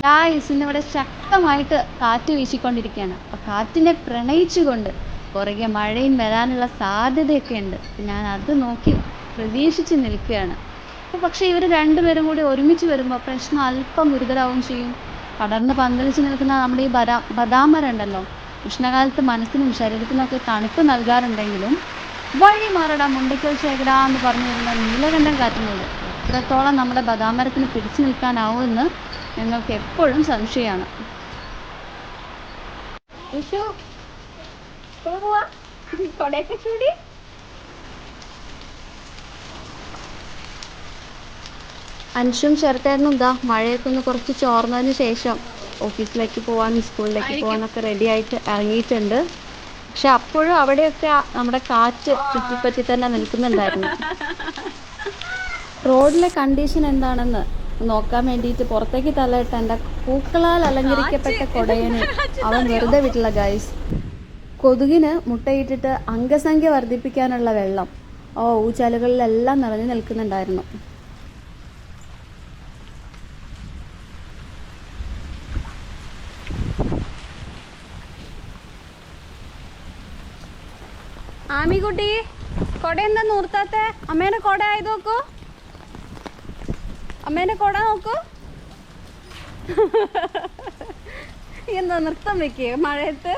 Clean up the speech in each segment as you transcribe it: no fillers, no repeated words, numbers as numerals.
ഇന്നിവിടെ ശക്തമായിട്ട് കാറ്റ് വീശിക്കൊണ്ടിരിക്കുകയാണ്. അപ്പോൾ കാറ്റിനെ പ്രണയിച്ചുകൊണ്ട് പുറകെ മഴയും വരാനുള്ള സാധ്യതയൊക്കെ ഉണ്ട്. ഞാൻ അത് നോക്കി പ്രതീക്ഷിച്ച് നിൽക്കുകയാണ്. അപ്പോൾ പക്ഷേ ഇവർ രണ്ടുപേരും കൂടി ഒരുമിച്ച് വരുമ്പോൾ പ്രശ്നം അല്പം ഗുരുതരാവുകയും ചെയ്യും. പടർന്ന് പന്തലിച്ച് നിൽക്കുന്ന നമ്മുടെ ഈ ബദാം മരം ഉണ്ടല്ലോ, ഉഷ്ണകാലത്ത് മനസ്സിനും ശരീരത്തിനൊക്കെ തണുപ്പ് നൽകാറുണ്ടെങ്കിലും വഴി മാറടാ മുണ്ടയ്ക്കൽ ശേഖരാ എന്ന് പറഞ്ഞു വരുന്ന നീലകണ്ഠൻ കാറ്റിനോട് എത്രത്തോളം നമ്മുടെ ബദാം മരത്തിന് പിടിച്ചു നിൽക്കാനാവുമെന്ന് ഞങ്ങൾക്ക് എപ്പോഴും സംശയമാണ്. അൻഷും ചേർത്തേട്ടനും ഇതാ മഴയൊക്കെ ഒന്ന് കുറച്ച് ചോർന്നതിന് ശേഷം ഓഫീസിലേക്ക് പോകാനും സ്കൂളിലേക്ക് പോകാനൊക്കെ റെഡി ആയിട്ട് ഇറങ്ങിയിട്ടുണ്ട്. പക്ഷെ അപ്പോഴും അവിടെയൊക്കെ നമ്മുടെ കാറ്റ് ചുറ്റിപ്പറ്റി തന്നെ നിൽക്കുന്നുണ്ടായിരുന്നു. റോഡിലെ കണ്ടീഷൻ എന്താണെന്ന് നോക്കാൻ വേണ്ടിയിട്ട് പുറത്തേക്ക് തലയിട്ട് എൻ്റെ പൂക്കളാൽ അലങ്കരിക്കപ്പെട്ട കൊടയനെ അവൻ വെറുതെ വിട്ടില്ല ഗൈസ്. കൊതുകിന് മുട്ടയിട്ടിട്ട് അംഗസംഖ്യ വർദ്ധിപ്പിക്കാനുള്ള വെള്ളം ഊച്ചാലുകളിലെല്ലാം നിറഞ്ഞു നിൽക്കുന്നുണ്ടായിരുന്നു. ആമിക്കുട്ടി കൊട എന്താ നൂർത്താത്തെ? അമ്മേനെ കൊട ആയത് നോക്കൂ, അമ്മേനെ കൊട നോക്കൂ. എന്താ നൃത്തം വെക്കേ മഴയത്ത്?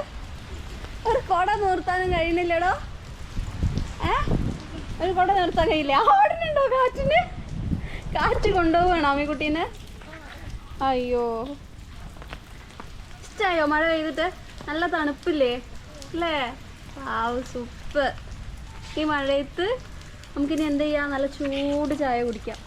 ഒരു കൊട നൂർത്താനും കഴിയുന്നില്ലടോ. ഒരു കൊട നിർത്താൻ കഴിയില്ല. ഓടുന്നുണ്ടോ കാറ്റിന്? കാറ്റ് കൊണ്ടുപോവാണോ അമ്മിക്കുട്ടീനെ? അയ്യോ, ഇഷ്ടായോ മഴ പെയ്തിട്ട്? നല്ല തണുപ്പില്ലേ അല്ലേ? സൂപ്പർ. ഈ മഴയത്ത് നമുക്കിനി എന്ത് ചെയ്യാം? നല്ല ചൂട് ചായ കുടിക്കാം.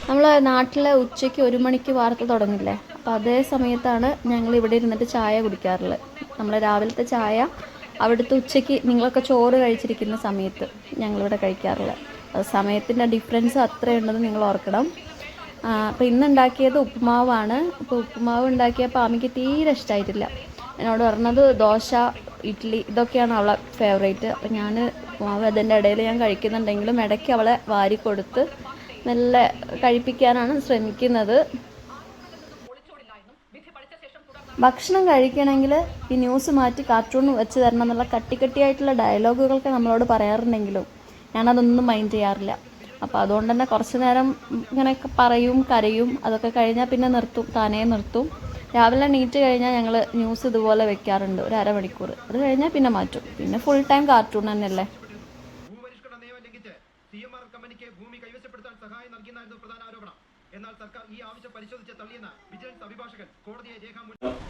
നമ്മൾ നാട്ടിലെ ഉച്ചയ്ക്ക് 1 മണിക്ക് വാർത്ത തുടങ്ങില്ലേ, അപ്പോൾ അതേ സമയത്താണ് ഞങ്ങൾ ഇവിടെ ഇരുന്നിട്ട് ചായ കുടിക്കാറുള്ളത്. നമ്മൾ രാവിലത്തെ ചായ അവിടുത്തെ ഉച്ചയ്ക്ക് നിങ്ങളൊക്കെ ചോറ് കഴിച്ചിരിക്കുന്ന സമയത്ത് ഞങ്ങളിവിടെ കഴിക്കാറുള്ളത്. അത് സമയത്തിൻ്റെ ഡിഫറൻസ് അത്രയുണ്ടെന്ന് നിങ്ങൾ ഓർക്കണം. അപ്പോൾ ഇന്നുണ്ടാക്കിയത് ഉപ്പുമാവാണ്. അപ്പോൾ ഉപ്പുമാവ് ഉണ്ടാക്കിയപ്പോൾ ആമിക്ക് തീരെ ഇഷ്ടമായിട്ടില്ല. എന്നോട് പറഞ്ഞത് ദോശ, ഇഡ്ഡലി ഇതൊക്കെയാണ് അവളെ ഫേവറേറ്റ്. അപ്പോൾ ഞാൻ ഉപ്പുമാവ് അതിൻ്റെ ഇടയിൽ ഞാൻ കഴിക്കുന്നുണ്ടെങ്കിലും ഇടയ്ക്ക് അവളെ വാരി കൊടുത്ത് നല്ല കഴിപ്പിക്കാനാണ് ശ്രമിക്കുന്നത്. ഭക്ഷണം കഴിക്കണമെങ്കിൽ ഈ ന്യൂസ് മാറ്റി കാർട്ടൂൺ വെച്ച് തരണം എന്നുള്ള കട്ടിയായിട്ടുള്ള ഡയലോഗുകളൊക്കെ നമ്മളോട് പറയാറുണ്ടെങ്കിലും ഞാനതൊന്നും മൈൻഡ് ചെയ്യാറില്ല. അപ്പോൾ അതുകൊണ്ട് തന്നെ കുറച്ച് നേരം ഇങ്ങനെയൊക്കെ പറയും, കരയും. അതൊക്കെ കഴിഞ്ഞാൽ പിന്നെ താനേ നിർത്തും. രാവിലെ എണീറ്റ് കഴിഞ്ഞാൽ ഞങ്ങൾ ന്യൂസ് ഇതുപോലെ വെക്കാറുണ്ട്, ഒരു അരമണിക്കൂർ. അത് കഴിഞ്ഞാൽ പിന്നെ മാറ്റും. പിന്നെ ഫുൾ ടൈം കാർട്ടൂൺ തന്നെയല്ലേ.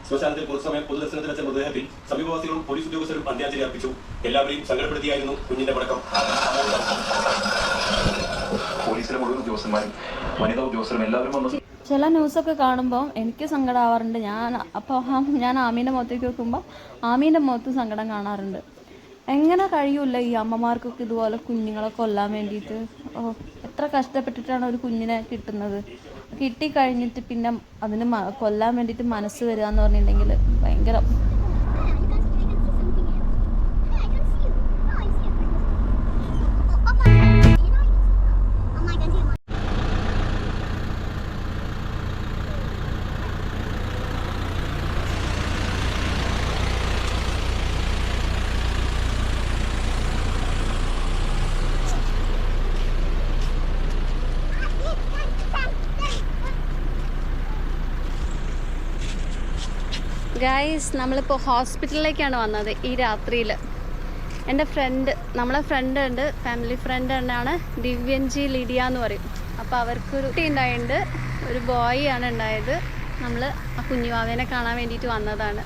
ശ്മശാനത്തിൽ പൊതുസമയം പൊതുദർശനത്തിന് വെച്ച മൃതദേഹത്തിൽ സമീപവാസികളും പോലീസ് ഉദ്യോഗസ്ഥരും അന്ത്യാഞ്ജലി അർപ്പിച്ചു. എല്ലാവരെയും സങ്കടപ്പെടുത്തിയായിരുന്നു കുഞ്ഞിന്റെ പടക്കം. പോലീസിലെ മുഴുവൻ ഉദ്യോഗസ്ഥന്മാരും വനിതാ ഉദ്യോഗസ്ഥരും എല്ലാവരും വന്നു. ചില ന്യൂസൊക്കെ കാണുമ്പോൾ എനിക്ക് സങ്കടമാവാറുണ്ട്. ഞാൻ ആമീൻ്റെ മുഖത്തേക്ക് നോക്കുമ്പോൾ ആമീൻ്റെ മുഖത്തും സങ്കടം കാണാറുണ്ട്. എങ്ങനെ കഴിയൂല ഈ അമ്മമാർക്കൊക്കെ ഇതുപോലെ കുഞ്ഞുങ്ങളെ കൊല്ലാൻ വേണ്ടിയിട്ട്? എത്ര കഷ്ടപ്പെട്ടിട്ടാണ് ഒരു കുഞ്ഞിനെ കിട്ടുന്നത്. കിട്ടിക്കഴിഞ്ഞിട്ട് പിന്നെ അതിന് കൊല്ലാൻ വേണ്ടിയിട്ട് മനസ്സ് വരിക എന്ന് പറഞ്ഞിട്ടുണ്ടെങ്കിൽ ഭയങ്കര. ഗൈസ്, നമ്മളിപ്പോൾ ഹോസ്പിറ്റലിലേക്കാണ് വന്നത് ഈ രാത്രിയിൽ. എൻ്റെ ഫ്രണ്ട്, നമ്മളെ ഫ്രണ്ട് ഉണ്ട്, ഫാമിലി ഫ്രണ്ട് തന്നെയാണ്, ദിവ്യൻജി ലിഡിയ എന്ന് പറയും. അപ്പോൾ അവർക്കൊരു കുട്ടി ഉണ്ടായിട്ടുണ്ട്, ഒരു ബോയ് ആണ് ഉണ്ടായത്. നമ്മൾ ആ കുഞ്ഞുവാവേനെ കാണാൻ വേണ്ടിയിട്ട് വന്നതാണ്.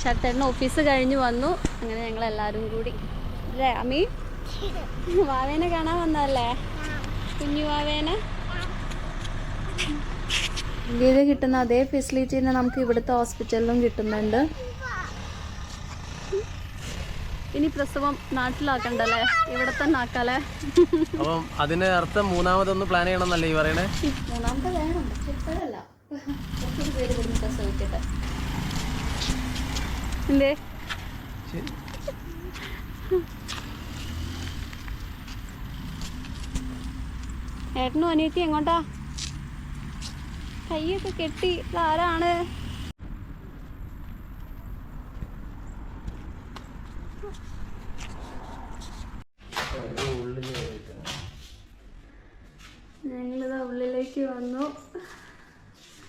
ശരത്തേട്ടൻ ഓഫീസ് കഴിഞ്ഞ് വന്നു. അങ്ങനെ ഞങ്ങളെല്ലാവരും കൂടി അല്ലേ അമ്മി വാവേനെ കാണാൻ വന്നതല്ലേ, കുഞ്ഞുവാവേനെ. ഇന്ത്യയിൽ കിട്ടുന്ന അതേ ഫെസിലിറ്റി തന്നെ നമുക്ക് ഇവിടുത്തെ ഹോസ്പിറ്റലിലും കിട്ടുന്നുണ്ട്. ഇനി പ്രസവം നാട്ടിലാക്കണ്ടല്ലേ, ഇവിടെ തന്നെ ആക്കാലേ. അപ്പം അതിന് അർത്ഥം മൂന്നാമതൊന്ന് പ്ലാൻ ചെയ്യണമെന്നല്ലേ ഈ പറയണേ? മൂന്നാമത്തെ വേണം, പക്ഷെ ഇപ്പോഴല്ല, കുറച്ചൊരു പേര് ഇവിടുന്ന് പ്രസവിക്കട്ടെ. എന്തേ ഏട്ടനും അനിയത്തി എങ്ങോട്ടാ? കൈയൊക്കെ കെട്ടി, ഇതാരാണ്? ഞങ്ങളിതാ ഉള്ളിലേക്ക് വന്നു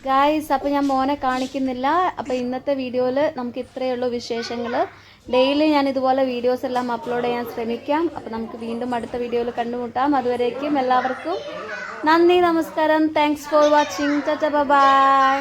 ഗായ്സ്. അപ്പോൾ ഞാൻ മോനെ കാണിക്കുന്നില്ല. അപ്പോൾ ഇന്നത്തെ വീഡിയോയിൽ നമുക്ക് ഇത്രയേ ഉള്ളൂ വിശേഷങ്ങൾ. ഡെയിലി ഞാൻ ഇതുപോലെ വീഡിയോസ് എല്ലാം അപ്ലോഡ് ചെയ്യാൻ ശ്രമിക്കാം. അപ്പോൾ നമുക്ക് വീണ്ടും അടുത്ത വീഡിയോയിൽ കണ്ടുമുട്ടാം. അതുവരേക്കും എല്ലാവർക്കും നന്ദി, നമസ്കാരം. Thanks for watching. Tata, by.